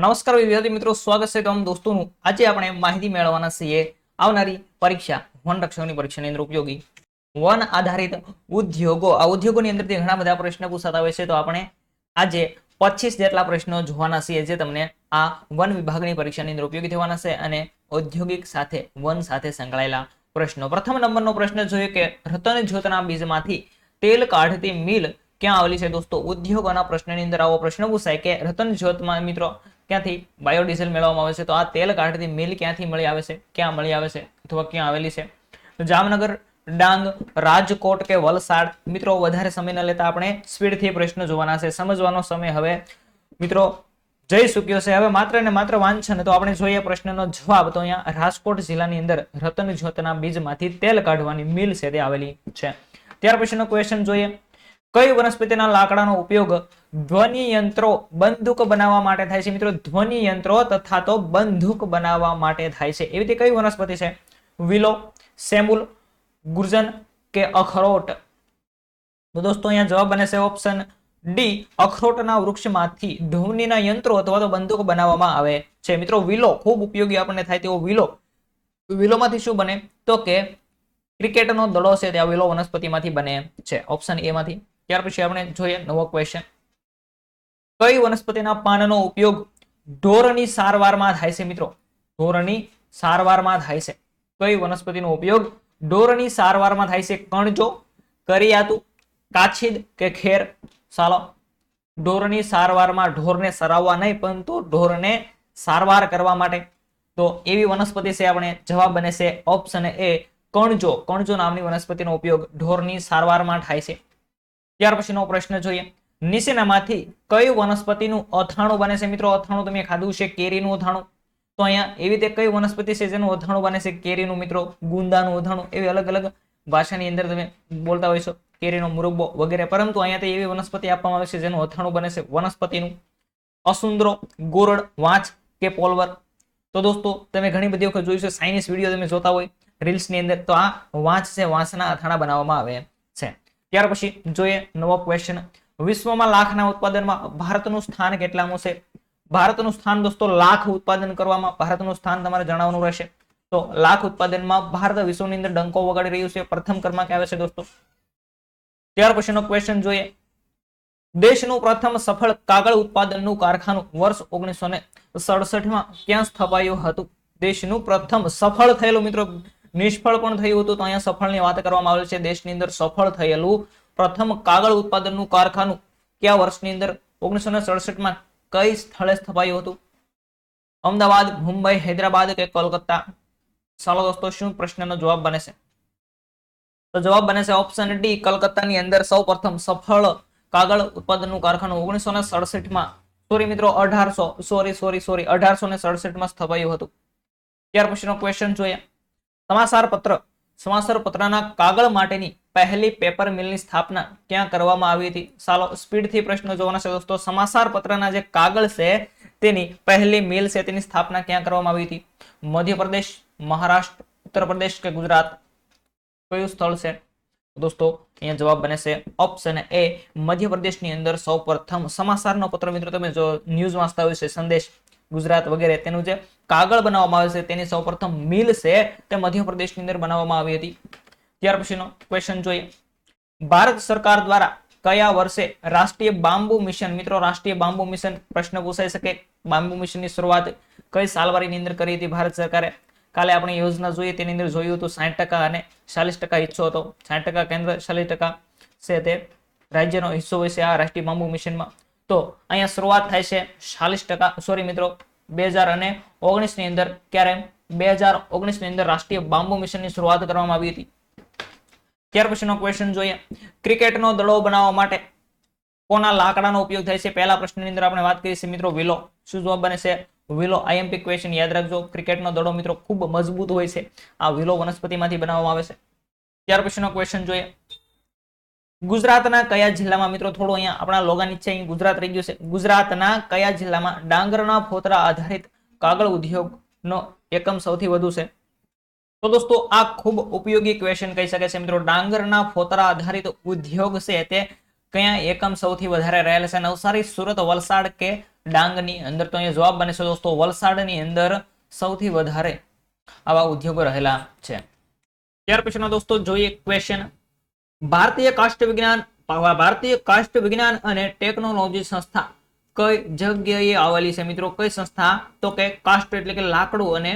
નમસ્કાર વિદ્યાર્થી મિત્રો, સ્વાગત છે તમામ દોસ્તોનું। આજે આપણે માહિતી મેળવવાના છીએ આવનારી પરીક્ષા વન રક્ષકની પરીક્ષાની અંદર ઉપયોગી વન આધારિત ઉદ્યોગો। આ ઉદ્યોગોની અંદરથી ઘણા બધા પ્રશ્નો પૂછાતા હોય છે, તો આપણે આજે 25 જેટલા પ્રશ્નો જોવાના છીએ જે તમને આ વન વિભાગની પરીક્ષાની અંદર ઉપયોગી થવાના છે અને ઔદ્યોગિક સાથે વન સાથે સંકળાયેલા પ્રશ્નો। પ્રથમ નંબરનો પ્રશ્ન જોઈએ કે રતન જ્યોતના બીજમાંથી તેલ કાઢતી મિલ ક્યાં આવેલી છે દોસ્તો? ઉદ્યોગોના પ્રશ્નની અંદર આવો પ્રશ્ન પૂછાય કે રતન જ્યોતમાં મિત્રો ક્યાંથી બાયોડીઝલ મેળવવામાં આવે છે, તો આ તેલ કાઢતી મિલ ક્યાંથી મળી આવે છે, ક્યાં મળી આવે છે અથવા ક્યાં આવેલી છે? જામનગર, ડાંગ, રાજકોટ કે વલસાડ? મિત્રો વધારે સમય ન લેતા આપણે સ્પીડથી પ્રશ્ન જોવાના છે। સમજવાનો સમય હવે મિત્રો જઈ ચૂક્યો છે। હવે માત્ર ને માત્ર વાંચન તો આપણે જોઈએ પ્રશ્નનો જવાબ। તો અહીંયા રાજકોટ જિલ્લાની અંદર રતન જ્યોતના બીજમાંથી તેલ કાઢવાની મિલ છે તે આવેલી છે। ત્યાર પછીનો ક્વેશ્ચન જોઈએ, કઈ વનસ્પતિના લાકડાનો ઉપયોગ ધ્વનિ યંત્રો બંદૂક બનાવવા માટે થાય છે? મિત્રો ધ્વનિ યંત્રો તથા તો બંદૂક બનાવવા માટે થાય છે એવી તે કઈ વનસ્પતિ છે? વિલો, સેમુલ, ગુર્જન કે અખરોટ? તો દોસ્તો અહીંયા જવાબ બને છે ઓપ્શન ડી, અખરોટના વૃક્ષમાંથી ધ્વનિના યંત્રો અથવા તો બંદૂક બનાવવામાં આવે છે। મિત્રો વિલો ખૂબ ઉપયોગી આપણને થાય તેવો વિલોમાંથી શું બને? તો કે ક્રિકેટનો દડો છે તે વિલો વનસ્પતિમાંથી બને છે, ઓપ્શન એ માંથી। ત્યાર પછી આપણે જોઈએ નવો ક્વેશ્ચન, કઈ વનસ્પતિના પાનનો ઉપયોગ ઢોરની સારવારમાં થાય છે? મિત્રો ઢોરની સારવારમાં થાય છે કઈ વનસ્પતિનો ઉપયોગ ઢોરની સારવારમાં થાય છે? કણજો, કરિયાતું, કાછીદ કે ખેર? ચાલો, ઢોરની સારવારમાં ઢોરને સરાવવા નહીં પરંતુ ઢોરને સારવાર કરવા માટે, તો એવી વનસ્પતિ છે આપણે જવાબ બને છે ઓપ્શન એ, કણજો। કણજો નામની વનસ્પતિનો ઉપયોગ ઢોરની સારવારમાં થાય છે। ત્યાર પછીનો પ્રશ્ન જોઈએ, નીચેનામાંથી કઈ વનસ્પતિનું અથાણું બને છે? મિત્રો અથાણું તમે ખાધું છે, કેરીનું અથાણું। તો અહીંયા એવી તે કઈ વનસ્પતિ છે જેનું અથાણું બને છે? કેરીનું। મિત્રો ગુંદાનું અથાણું, એવી અલગ અલગ ભાષાની અંદર તમે બોલતા હોય છો, કેરીનો મુરબ્બો વગેરે, પરંતુ અહીંયા તો એવી વનસ્પતિ આપવામાં આવે છે જેનું અથાણું બને છે વનસ્પતિનું। અસુંદરો, ગોરડ, વાંચ કે પોલવર? તો દોસ્તો તમે ઘણી બધી વખત જોયું છે, સાઇન્સ વિડીયો તમે જોતા હોય રીલ્સ ની અંદર, તો આ વાંચ છે, વાંચના અથાણા બનાવવામાં આવે છે। ત્યાર પછી જોઈએ નવો ક્વેશ્ચન, વિશ્વમાં લાખના ઉત્પાદનમાં ભારતનું સ્થાન કેટલામું છે? ભારતનું સ્થાન દોસ્તો લાખ ઉત્પાદન કરવામાં ભારતનું સ્થાન તમારે જણાવવાનું રહેશે। તો લાખ ઉત્પાદનમાં ભારત વિશ્વની અંદર ડંકો વગાડી રહ્યું છે, પ્રથમ ક્રમાંકે આવે છે દોસ્તો। ત્યાર પછીનો ક્વેશ્ચન જોઈએ, દેશનું પ્રથમ સફળ કાગળ ઉત્પાદનનું કારખાનું વર્ષ 1967માં ક્યાં સ્થપાયું હતું? દેશનું પ્રથમ સફળ થયેલું, મિત્રો નિષ્ફળ પણ થયું હતું, તો અહીંયા સફળની વાત કરવામાં આવેલી છે। દેશની અંદર સફળ થયેલું પ્રથમ કાગળ ઉત્પાદનનું કારખાનું કયા વર્ષની અંદર 1967માં કઈ સ્થળે સ્થપાયું હતું? અમદાવાદ, મુંબઈ, હૈદરાબાદ કે કોલકાતા? ચાલો દોસ્તો શું પ્રશ્નનો જવાબ બને છે? તો જવાબ બને છે ઓપ્શન ડી, કલકત્તાની અંદર સૌપ્રથમ સફળ કાગળ ઉત્પાદનનું કારખાનું 1967માં સોરી મિત્રો 1867માં સ્થપાયું હતું। ત્યાર પછીનો ક્વેશ્ચન જોઈએ, સમાચાર પત્રના કાગળ માટેની પહેલી પેપર મિલની સ્થાપના ક્યાં કરવામાં આવી હતી? ચાલો સ્પીડથી પ્રશ્નો જોવાના છે દોસ્તો। સમાચાર પત્રના જે કાગળ છે તેની પહેલી મિલ છે તેની સ્થાપના ક્યાં કરવામાં આવી હતી? મધ્યપ્રદેશ, મહારાષ્ટ્ર, ઉત્તર પ્રદેશ કે ગુજરાત? કયું સ્થળ છે દોસ્તો? અહીંયા જવાબ બને છે ઓપ્શન એ, મધ્યપ્રદેશની અંદર સૌપ્રથમ સમાચારનો પત્ર, મિત્રો તમે જો ન્યૂઝ વાંચતા હોય છે, સંદેશ ગુજરાત વગેરે, તેનું જે કાગળ બનાવવામાં આવે છે તેની સૌપ્રથમ મિલ છે તે મધ્યપ્રદેશની અંદર બનાવવામાં આવી હતી। ત્યાર પછીનો ક્વેશ્ચન જોઈએ, ભારત સરકાર દ્વારા કયા વર્ષે રાષ્ટ્રીય બાંબુ મિશન? મિત્રો રાષ્ટ્રીય બાંબુ મિશન પ્રશ્ન પૂછાઈ શકે, બાંબુ મિશનની શરૂઆત કઈ સાલવારીની અંદર કરી હતી ભારત સરકારે? કાલે આપણે યોજના જોઈએ તેની અંદર જોયું હતું 60% અને 40% હિસ્સો હતો, 60% કેન્દ્ર, 40% છે તે રાજ્યનો હિસ્સો હોય છે આ રાષ્ટ્રીય બાંબુ મિશનમાં। તો અહીંયા શરૂઆત થાય છે 40%, સોરી મિત્રો 2019 ની અંદર, ક્યારે? 2019 ની અંદર રાષ્ટ્રીય બાંબુ મિશનની શરૂઆત કરવામાં આવી હતી। ત્યાર પછીનો ક્વેશ્ચન જોઈએ, ક્રિકેટનો દડો બનાવવા માટે કોના લાકડાનો ઉપયોગ થાય છે? પહેલા પ્રશ્નની અંદર આપણે વાત કરી છે મિત્રો વિલો, શું જવાબ બને છે? વિલો। આઈએમપી ક્વેશ્ચન યાદ રાખજો, ક્રિકેટનો દડો મિત્રો ખૂબ મજબૂત હોય છે, આ વિલો વનસ્પતિમાંથી બનાવવામાં આવે છે। ત્યાર પછીનો ક્વેશ્ચન જોઈએ, ગુજરાતના કયા જિલ્લામાં? મિત્રો થોડું અહીંયા આપણા લોગા નીચે અહીં ગુજરાત રહી ગયું છે, ગુજરાતના કયા જિલ્લામાં ડાંગરના ફોતરા આધારિત કાગળ ઉદ્યોગનો એકમ સૌથી વધુ છે? તો દોસ્તો આ ખૂબ ઉપયોગી ક્વેશ્ચન કહી શકે છે મિત્રો, ડાંગરના ફોતરા આધારિત ઉદ્યોગ છે તે કયા એકમ સૌથી વધારે રહેલ છે? નવસારી, સુરત, વલસાડ કે ડાંગની અંદર. તો અહીંયા જવાબ બને છે દોસ્તો વલસાડની અંદર સૌથી વધારે આવા ઉદ્યોગો રહેલા છે. ત્યાર પછીનો દોસ્તો જોઈએ ક્વેશ્ચન. ભારતીય કાષ્ટ વિજ્ઞાન અને ટેકનોલોજી સંસ્થા કઈ જગ્યાએ આવેલી છે મિત્રો? કઈ સંસ્થા? તો કે કાષ્ટ એટલે કે લાકડું અને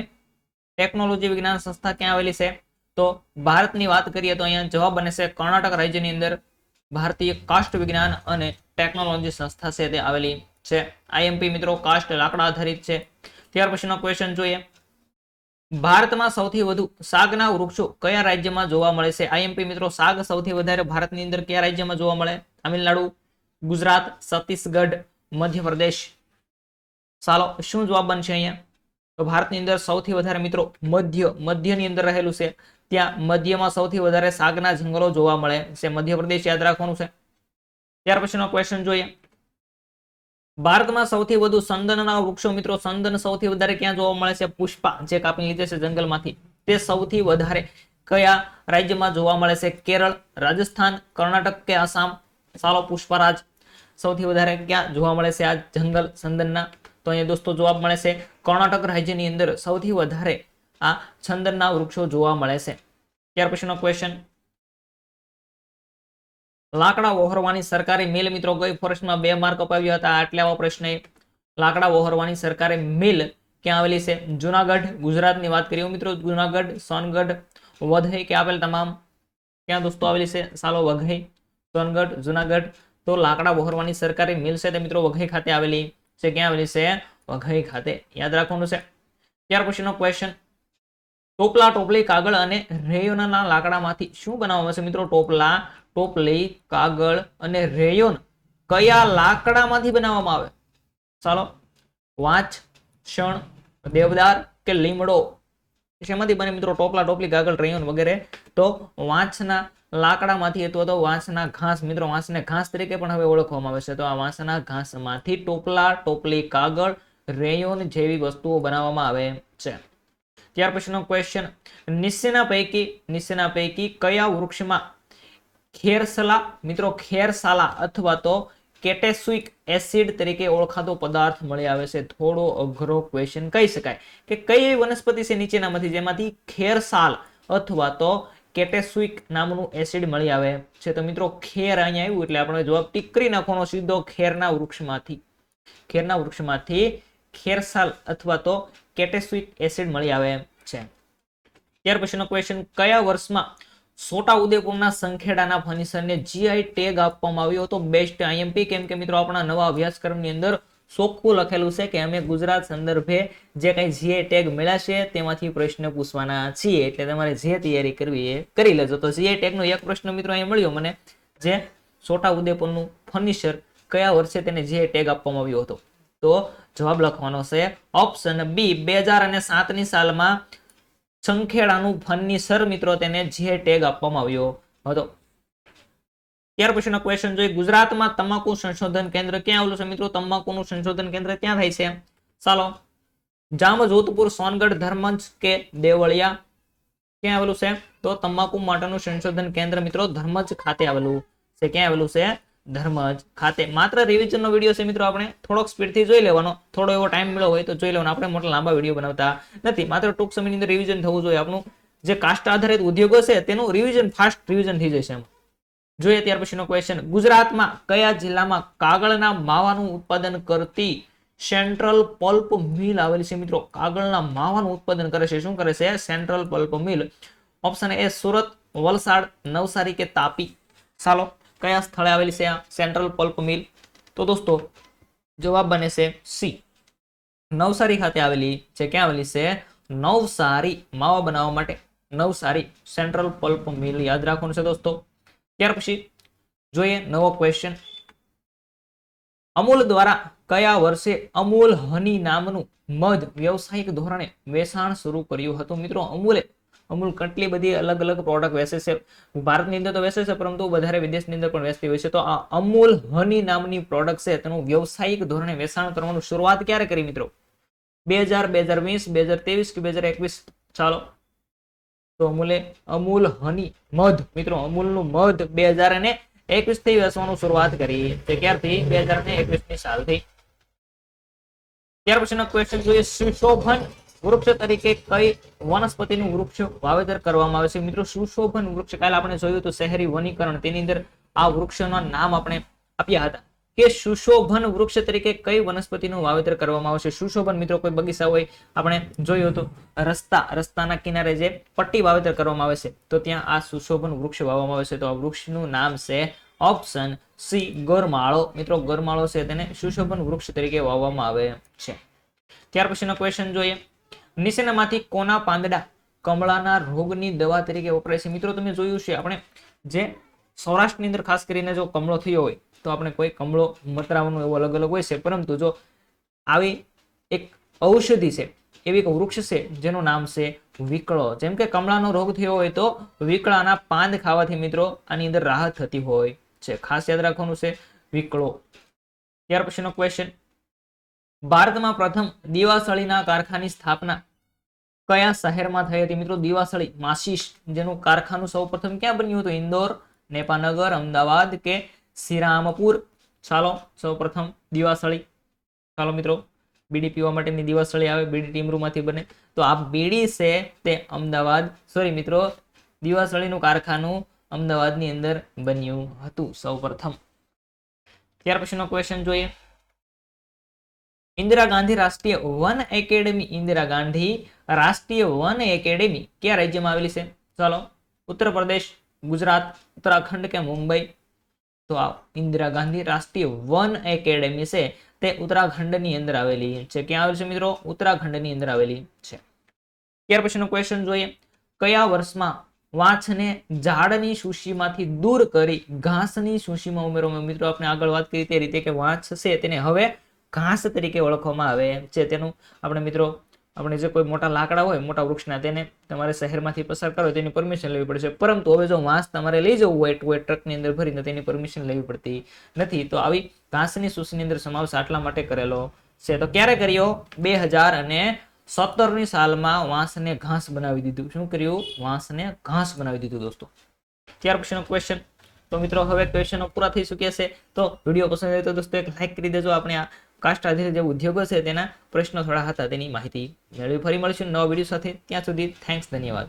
ટેકનોલોજી વિજ્ઞાન સંસ્થા ક્યાં આવેલી છે? તો ભારતની વાત કરીએ તો અહીંયા જવાબ બને છે કર્ણાટક રાજ્યની અંદર ભારતીય કાષ્ટ વિજ્ઞાન અને ટેકનોલોજી સંસ્થા છે તે આવેલી છે. આઈએમપી મિત્રો કાષ્ટ લાકડા આધારિત છે. ત્યાર પછીનો ક્વેશ્ચન જોઈએ. ભારતમાં સૌથી વધુ સાગના વૃક્ષો કયા રાજ્યમાં જોવા મળે છે? આઈએમપી મિત્રો સાગ સૌથી વધારે ભારતની અંદર કયા રાજ્યમાં જોવા મળે? તમિલનાડુ, ગુજરાત, છત્તીસગઢ, મધ્યપ્રદેશ. ચાલો શું જવાબ બનશે અહીંયા? તો ભારતની અંદર સૌથી વધારે મિત્રો મધ્યની અંદર રહેલું છે. ત્યાં મધ્યમાં સૌથી વધારે સાગના જંગલો જોવા મળે છે. મધ્યપ્રદેશ યાદ રાખવાનું છે. ત્યાર પછીનો ક્વેશ્ચન જોઈએ. ભારતમાં સૌથી વધુ સંદનના વૃક્ષો મિત્રો, સંદન સૌથી વધારે ક્યાં જોવા મળે છે? પુષ્પા જે કાપી લીધે છે જંગલમાંથી, તે સૌથી વધારે કયા રાજ્યમાં જોવા મળે છે? કેરળ, રાજસ્થાન, કર્ણાટક કે આસામ? ચાલો પુષ્પરાજ સૌથી વધારે ક્યાં જોવા મળે છે આ જંગલ સંદનના? તો અહીંયા દોસ્તો જવાબ મળે છે કર્ણાટક રાજ્યની અંદર સૌથી વધારે આ ચંદનના વૃક્ષો જોવા મળે છે. ત્યાર પછીનો ક્વેશ્ચન. લાકડા વહોરવાની સરકારી મિલ મિત્રો ગઈ ફોરેસ્ટમાં 2 માર્ક અપાવ્યા હતા. આટલા આવા પ્રશ્ન. લાકડા વહોરવાની સરકારી મિલ ક્યાં આવેલી છે? જુનાગઢ, ગુજરાતની વાત કરીએ મિત્રો, જુનાગઢ, સોનગઢ, વઘઈ કે આપેલ તમામ ક્યાં દોસ્તો આવેલી છે? ચાલો વઘઈ, સોનગઢ, જુનાગઢ. તો લાકડા વહોરવાની સરકારી મિલ છે તે મિત્રો વઘઈ ખાતે આવેલી છે. ક્યાં આવેલી છે? વઘઈ ખાતે. યાદ રાખવાનું છે. ત્યાર પછીનો ક્વેશ્ચન. ટોપલા, ટોપલી, કાગળ અને રેયોનના લાકડામાંથી શું બનાવવામાં છે મિત્રો? ટોપલા, ટોપલી, કાગળ અને રેયોન કયા લાકડામાંથી બનાવવામાં આવે? ચાલો વાંચ, શણ, દેવદાર કે લીમડો? શેમાંથી બને મિત્રો ટોપલા, ટોપલી, કાગળ, રેયોન વગેરે? તો વાંસના લાકડામાંથી અથવા તો વાંસના ઘાસ મિત્રો, વાંસને ઘાસ તરીકે પણ હવે ઓળખવામાં આવે છે. તો આ વાંસના ઘાસમાંથી ટોપલા, ટોપલી, કાગળ, રેયોન જેવી વસ્તુઓ બનાવવામાં આવે છે. ત્યાર પછીનો ક્વેશ્ચન. નીચેના પૈકી કયા વૃક્ષમાં ખેરસલા મિત્રો, ખેરસાલા અથવા તો કેટેસુઇક એસિડ તરીકે ઓળખાતો પદાર્થ મળી આવે છે? થોડો અઘરો ક્વેશ્ચન કહી શકાય કે કઈ એવી વનસ્પતિ છે નીચેનામાંથી જેમાંથી ખેરસાલ અથવા તો કેટેસુઇક નામનું એસિડ મળી આવે છે? તો મિત્રો ખેર અહીંયા આવ્યું એટલે આપણે જવાબ ટીકરી નાખવાનો સીધો ખેરના વૃક્ષમાંથી ખેરસાલ અથવા તો કેટેસુઇક એસિડ મળી આવે છે. ત્યાર પછીનો ક્વેશ્ચન. કયા વર્ષમાં છોટાઉદેપુરના સંખેડાના ફર્નિચરને જીઆઈ ટેગ આપવામાં આવ્યો હતો? Best IMP. કેમ કે મિત્રો આપણા નવા અભ્યાસક્રમની અંદર ચોખ્ખું લખેલું છે કે અમે ગુજરાત સંદર્ભે જે કઈ જીઆઈ ટેગ મળ્યા છે તેમાંથી પ્રશ્ન પૂછવાના છીએ, એટલે તમારે જે તૈયારી કરવી એ કરી લેજો. તો જીઆઈ ટેગનો એક પ્રશ્ન મિત્રો અહીંયા મળ્યો મને, જે છોટાઉદેપુરનું ફર્નિચર કયા વર્ષે તેને જીઆઈ ટેગ આપવામાં આવ્યો હતો? તો જવાબ લખવાનો છે ઓપ્શન બી, 2007ની સાલમાં સંખેડાનું ફર્નિચર મિત્રો તેને જીઆઈ ટેગ આપવામાં આવ્યો હતો. ત્યાર પછીનો ક્વેશ્ચન જોઈએ. ગુજરાતમાં તમાકુ સંશોધન કેન્દ્ર ક્યાં આવેલું છે મિત્રો? તમાકુનું સંશોધન કેન્દ્ર ક્યાં થાય છે? ચાલો જામજોધપુર, સોનગઢ, ધર્મજ કે દેવળિયા ક્યાં આવેલું છે? તો તમાકુ માટેનું સંશોધન કેન્દ્ર મિત્રો ધર્મજ ખાતે આવેલું છે. ક્યાં આવેલું છે? ધર્મજ ખાતે. માત્ર રિવિઝનનો વિડીયો છે મિત્રો, આપણે થોડોક સ્પીડથી જોઈ લેવાનો. થોડો એવો ટાઈમ મળ્યો હોય તો જોઈ લેવાનો. આપણે મોટા લાંબા વિડીયો બનાવતા નથી, માત્ર ટૂંક સમયની અંદર રિવિઝન થવું જોઈએ. આપણું જે કાસ્ટ આધારિત ઉદ્યોગો છે તેનું રિવિઝન ફાસ્ટ રિવિઝન થઈ જશે. જોઈએ ત્યાર પછીનો ક્વેશ્ચન. ગુજરાતમાં કયા જિલ્લામાં કાગળના માવાનું ઉત્પાદન કરતી સેન્ટ્રલ પલ્પ મિલ આવેલી છે મિત્રો? કાગળના માવાનું ઉત્પાદન કરે છે. શું કરે છે? Central pulp mill. Option A Surat, Valsad, Navsari કે તાપી? ચાલો કયા સ્થળે આવેલી છે આ સેન્ટ્રલ પલ્પ મિલ? તો દોસ્તો જવાબ બને છે સી, નવસારી ખાતે આવેલી છે. ક્યાં આવેલી છે? નવસારી. માવા બનાવવા માટે નવસારી સેન્ટ્રલ પલ્પ મિલ યાદ રાખવાનું છે દોસ્તો. ત્યાર પછી જોઈએ નવો ક્વેશ્ચન. અમૂલ દ્વારા કયા વર્ષે અમૂલ હની નામનું મધ વ્યવસાયિક ધોરણે વેચાણ શરૂ કર્યું હતું મિત્રો? અમૂલ કેટલી બધી અલગ અલગ પ્રોડક્ટ વેચે છે. ભારતની અંદર તો વેચે છે પરંતુ વધારે વિદેશની અંદર પણ વેચતી હોય છે. તો આ અમૂલ હની નામની પ્રોડક્ટ છે તેનું વ્યવસાયિક ધોરણે વેચાણ કરવાનું શરૂઆત ક્યારે કરી મિત્રો? 2000, 2020, 2023 કે 2021? ચાલો તો અમૂલ હની મધ મિત્રો, અમૂલનું મધ 2021 થી વેચવાનું શરૂઆત કરી. તે ક્યારથી? 2021ની સાલથી. ત્યાર પછીનો ક્વેશ્ચન જોઈએ, સુશોભન વૃક્ષ તરીકે કઈ વનસ્પતિનું વૃક્ષ વાવેતર કરવામાં આવે છે? મિત્રો સુશોભન વૃક્ષ કાલે આપણે જોયું તો શહેરી વનીકરણ, તેની અંદર આ વૃક્ષોના નામ આપણે આપ્યા હતા કે સુશોભન વૃક્ષ તરીકે કઈ વનસ્પતિનું વાવેતર કરવામાં આવશે. સુશોભન મિત્રો કોઈ બગીચા હોય, આપણે જોયું હતું રસ્તાના કિનારે જે પટ્ટી વાવેતર કરવામાં આવે છે તો ત્યાં આ સુશોભન વૃક્ષ વાવવામાં આવે છે. તો આ વૃક્ષનું નામ છે ઓપ્શન સી ગરમાળો. મિત્રો ગરમાળો છે તેને સુશોભન વૃક્ષ તરીકે વાવવામાં આવે છે. ત્યાર પછીનો ક્વેશ્ચન જોઈએ, નીચેનામાંથી કોના પાંદડા કમળાના રોગની દવા તરીકે વપરાય છે? મિત્રો તમે જોયું છે આપણે જે સૌરાષ્ટ્રની અંદર ખાસ કરીને જો કમળો થયો હોય તો આપણે કોઈ કમળો મતરાવવાનું એવું અલગ અલગ હોય છે, પરંતુ જો આવી એક ઔષધિ છે, એવી એક વૃક્ષ છે જેનું નામ છે વિકળો. જેમ કે કમળાનો રોગ થયો હોય તો વિકળાના પાંદ ખાવાથી મિત્રો આની અંદર રાહત થતી હોય છે. ખાસ યાદ રાખવાનું છે વિકળો. ત્યાર પછીનો ક્વેશ્ચન, ભારતમાં પ્રથમ દીવાસળીના કારખાની સ્થાપના કયા શહેરમાં થઈ હતી? મિત્રો દીવાસળી માચીસ જેનું કારખાનું સૌપ્રથમ ક્યાં બન્યું હતું? ઇન્દોર, નેપાનગર, અમદાવાદ કે શ્રીરામપુર? ચાલો સૌપ્રથમ દીવાસળી. ચાલો મિત્રો, બીડી પીવા માટેની દીવાસળી આવે, બીડી ટીમરૂમાંથી બને, તો આ બીડી છે તે અમદાવાદ, સોરી મિત્રો દીવાસળીનું કારખાનું અમદાવાદની અંદર બન્યું હતું સૌપ્રથમ. ત્યાર પછીનો ક્વેશ્ચન જોઈએ, ઇન્દિરા ગાંધી રાષ્ટ્રીય વન એકેડેમી, ઇન્દિરા ગાંધી રાષ્ટ્રીય વન એકેડેમી કયા રાજ્યમાં આવેલી છે? ચાલો ઉત્તર પ્રદેશ, ગુજરાત, ઉત્તરાખંડ કે મુંબઈ? તો આ ઇન્દિરા ગાંધી રાષ્ટ્રીય વન એકેડેમી છે તે ઉત્તરાખંડની અંદર આવેલી છે. ક્યાં આવેલી છે મિત્રો? ઉત્તરાખંડની અંદર આવેલી છે. ત્યાર પછીનો ક્વેશ્ચન જોઈએ, કયા વર્ષમાં વાંસને ઝાડની સૂચિમાંથી દૂર કરી ઘાસની સૂચિમાં ઉમેરવામાં? મિત્રો આપણે આગળ વાત કરી તે રીતે કે વાંસ છે તેને હવે ઘાસ તરીકે ઓળખવામાં આવે છે. તેનું આપણે મિત્રો આપણે જે કોઈ મોટા લાકડા હોય, મોટા વૃક્ષના, તેને તમારે શહેરમાંથી પસાર કરો તેની પરમિશન લેવી પડશે, પરંતુ હવે જો વાંસ તમારે લઈ જવું હોય ટુ ટ્રકની અંદર ભરીને તેની પરમિશન લેવી પડતી નથી. તો આવી ઘાસની સૂચિની અંદર સમાવેશ આટલા માટે કરેલો છે. તો ક્યારે કર્યો? 2017ની સાલમાં વાંસને ઘાસ બનાવી દીધું. શું કર્યું? વાંસને ઘાસ બનાવી દીધું દોસ્તો. ત્યાર પછીનો ક્વેશ્ચન, તો મિત્રો હવે ક્વેશ્ચનો પૂરા થઈ ચૂક્યા છે. તો વિડીયો પસંદ આવે તો દોસ્તો એક લાઈક કરી દેજો. આપણે આ કાસ્ટ આધારિત જે ઉદ્યોગો છે તેના પ્રશ્નો થોડા હતા તેની માહિતી મેળવી. ફરી મળીશું નવા વિડીયો સાથે. ત્યાં સુધી થેન્ક્સ, ધન્યવાદ.